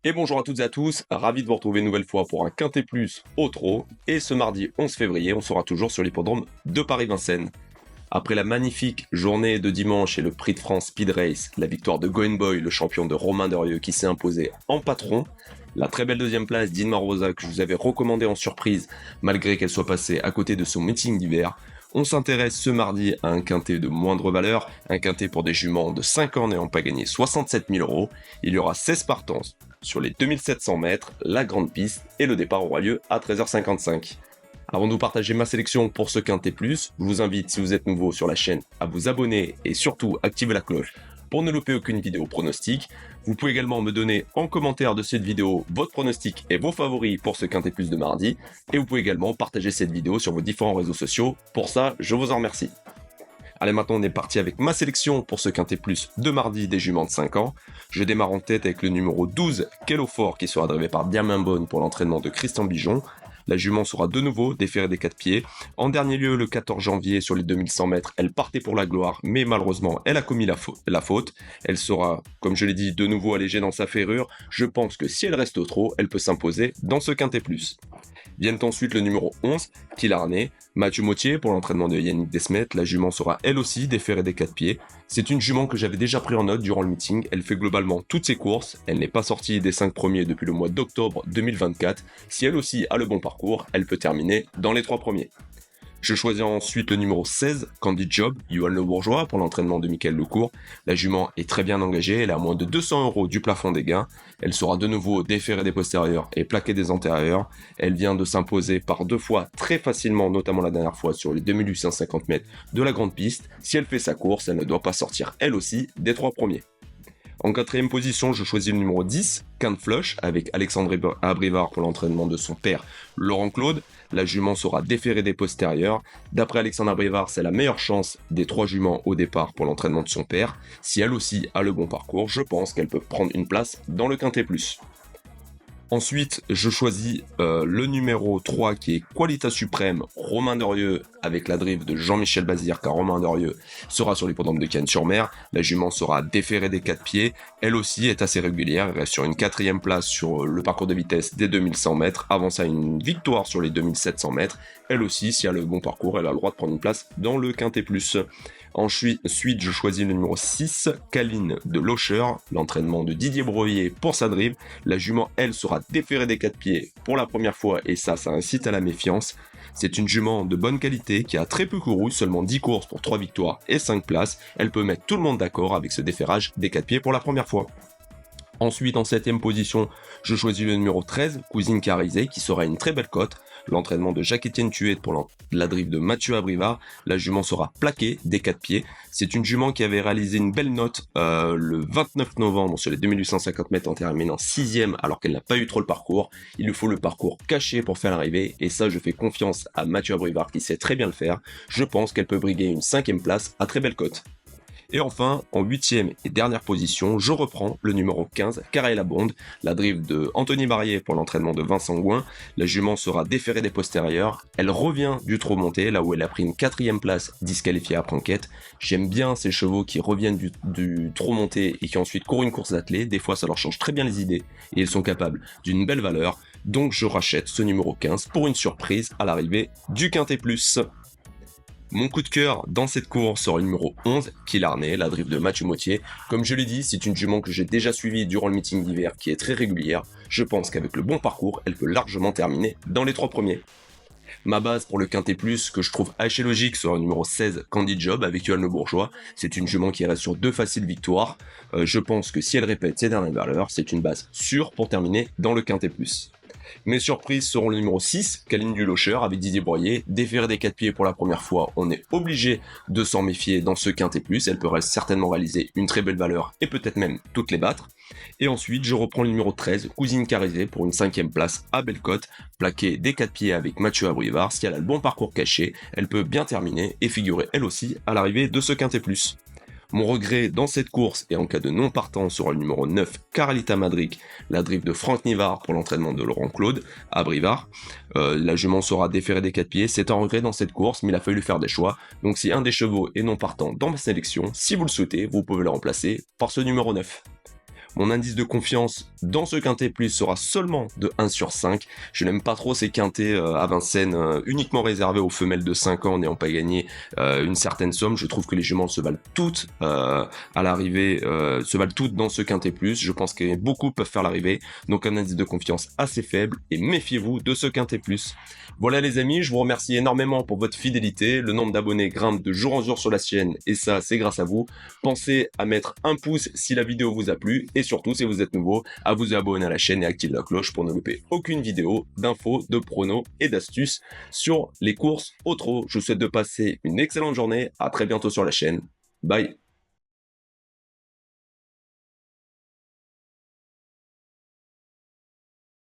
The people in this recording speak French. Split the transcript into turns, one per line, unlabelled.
Et bonjour à toutes et à tous, ravi de vous retrouver une nouvelle fois pour un Quintet Plus au trot. Et ce mardi 11 février, on sera toujours sur l'hippodrome de Paris-Vincennes. Après la magnifique journée de dimanche et le Prix de France Speed Race, la victoire de Going Boy, le champion de Romain Derieux qui s'est imposé en patron, la très belle deuxième place d'Inmar Rosa que je vous avais recommandé en surprise malgré qu'elle soit passée à côté de son meeting d'hiver, on s'intéresse ce mardi à un quintet de moindre valeur, un quintet pour des juments de 5 ans n'ayant pas gagné 67 000 euros. Il y aura 16 partants sur les 2700 mètres, la grande piste et le départ aura lieu à 13h55. Avant de vous partager ma sélection pour ce Quintet Plus, je vous invite, si vous êtes nouveau sur la chaîne, à vous abonner et surtout activer la cloche pour ne louper aucune vidéo pronostic. Vous pouvez également me donner en commentaire de cette vidéo votre pronostic et vos favoris pour ce Quintet Plus de mardi. Et vous pouvez également partager cette vidéo sur vos différents réseaux sociaux. Pour ça, je vous en remercie. Allez, maintenant on est parti avec ma sélection pour ce Quintet Plus de mardi des juments de 5 ans. Je démarre en tête avec le numéro 12, Kellofort, qui sera drivé par Diamant Bonne pour l'entraînement de Christian Bijon. La jument sera de nouveau déférée des 4 pieds. En dernier lieu, le 14 janvier, sur les 2100 mètres, elle partait pour la gloire, mais malheureusement, elle a commis la faute. Elle sera, comme je l'ai dit, de nouveau allégée dans sa ferrure. Je pense que si elle reste au trot, elle peut s'imposer dans ce Quintet Plus. Viennent ensuite le numéro 11, Killarney, Mathieu Mautier pour l'entraînement de Yannick Desmet. La jument sera elle aussi déférée des 4 pieds. C'est une jument que j'avais déjà pris en note durant le meeting. Elle fait globalement toutes ses courses. Elle n'est pas sortie des 5 premiers depuis le mois d'octobre 2024. Si elle aussi a le bon parcours, elle peut terminer dans les 3 premiers. Je choisis ensuite le numéro 16, Candy Job, Yoann Le Bourgeois, pour l'entraînement de Mickaël Lecourt. La jument est très bien engagée, elle est à moins de 200 € du plafond des gains. Elle sera de nouveau déférée des postérieurs et plaquée des antérieurs. Elle vient de s'imposer par 2 fois très facilement, notamment la dernière fois sur les 2850 mètres de la grande piste. Si elle fait sa course, elle ne doit pas sortir elle aussi des 3 premiers. En 4ème position, je choisis le numéro 10, Can't Flush, avec Alexandre Abrivard pour l'entraînement de son père, Laurent Claude. La jument sera déférée des postérieurs. D'après Alexandre Abrivard, c'est la meilleure chance des 3 juments au départ pour l'entraînement de son père. Si elle aussi a le bon parcours, je pense qu'elle peut prendre une place dans le Quintet Plus. Ensuite, je choisis le numéro 3 qui est Qualita Suprême, Romain Derieux, avec la drive de Jean-Michel Bazir, car Romain Derieux sera sur l'hippodrome de Cannes-sur-Mer. La jument sera déférée des 4 pieds. Elle aussi est assez régulière, elle reste sur une 4ème place sur le parcours de vitesse des 2100 mètres, avant ça une victoire sur les 2700 mètres. Elle aussi, si elle a le bon parcours, elle a le droit de prendre une place dans le Quintet Plus. Ensuite, je choisis le numéro 6, Caline de Locher, l'entraînement de Didier Breuiller pour sa drive. La jument, elle, sera déférée des 4 pieds pour la première fois et ça incite à la méfiance. C'est une jument de bonne qualité qui a très peu couru, seulement 10 courses pour 3 victoires et 5 places. Elle peut mettre tout le monde d'accord avec ce déferrage des 4 pieds pour la première fois. Ensuite, en 7ème position, je choisis le numéro 13, Cousine Carizé, qui sera une très belle cote. L'entraînement de Jacques-Étienne Tuet pour la drive de Mathieu Abrivard. La jument sera plaquée des 4 pieds. C'est une jument qui avait réalisé une belle note le 29 novembre sur les 2850 mètres en terminant 6ème alors qu'elle n'a pas eu trop le parcours. Il lui faut le parcours caché pour faire l'arrivée et ça je fais confiance à Mathieu Abrivard qui sait très bien le faire. Je pense qu'elle peut briguer une 5ème place à très belle cote. Et enfin, en 8ème et dernière position, je reprends le numéro 15, Caraïla Bond, la drive de Anthony Barrier pour l'entraînement de Vincent Gouin. La jument sera déférée des postérieurs. Elle revient du trot monté, là où elle a pris une 4ème place disqualifiée après enquête. J'aime bien ces chevaux qui reviennent du trot monté et qui ensuite courent une course d'attelé. Des fois, ça leur change très bien les idées et ils sont capables d'une belle valeur. Donc, je rachète ce numéro 15 pour une surprise à l'arrivée du Quintet Plus. Mon coup de cœur dans cette course sera le numéro 11, Killarney, la drive de Mathieu Mautier. Comme je l'ai dit, c'est une jument que j'ai déjà suivie durant le meeting d'hiver qui est très régulière. Je pense qu'avec le bon parcours, elle peut largement terminer dans les 3 premiers. Ma base pour le Quintet Plus, que je trouve assez logique, sera le numéro 16, Candy Job, avec Yoann Le Bourgeois. C'est une jument qui reste sur 2 faciles victoires. Je pense que si elle répète ses dernières valeurs, c'est une base sûre pour terminer dans le Quintet Plus. Mes surprises seront le numéro 6, Caline du Locher avec Didier Breuiller. Déférée des 4 pieds pour la première fois, on est obligé de s'en méfier dans ce Quintet Plus. Elle peut certainement réaliser une très belle valeur et peut-être même toutes les battre. Et ensuite, je reprends le numéro 13, Cousine Carizé pour une 5ème place à Bellecote, plaquée des 4 pieds avec Mathieu Abrivard. Si elle a le bon parcours caché, elle peut bien terminer et figurer elle aussi à l'arrivée de ce Quintet Plus. Mon regret dans cette course et en cas de non-partant sera le numéro 9, Carlita Madric, la drive de Franck Nivard pour l'entraînement de Laurent Claude à Brivard. La jument sera déférée des 4 pieds, c'est un regret dans cette course, mais il a fallu faire des choix. Donc si un des chevaux est non partant dans ma sélection, si vous le souhaitez, vous pouvez le remplacer par ce numéro 9. Mon indice de confiance dans ce quintet plus sera seulement de 1 sur 5. Je n'aime pas trop ces quintets à Vincennes uniquement réservés aux femelles de 5 ans n'ayant pas gagné une certaine somme. Je trouve que les juments se valent toutes à l'arrivée, se valent toutes dans ce quintet plus. Je pense que beaucoup peuvent faire l'arrivée. Donc un indice de confiance assez faible et méfiez-vous de ce quintet plus. Voilà les amis, je vous remercie énormément pour votre fidélité. Le nombre d'abonnés grimpe de jour en jour sur la chaîne et ça c'est grâce à vous. Pensez à mettre un pouce si la vidéo vous a plu et surtout si vous êtes nouveau à vous abonner à la chaîne et activer la cloche pour ne louper aucune vidéo d'infos, de pronos et d'astuces sur les courses au trot. Je vous souhaite de passer une excellente journée, à très bientôt sur la chaîne. Bye.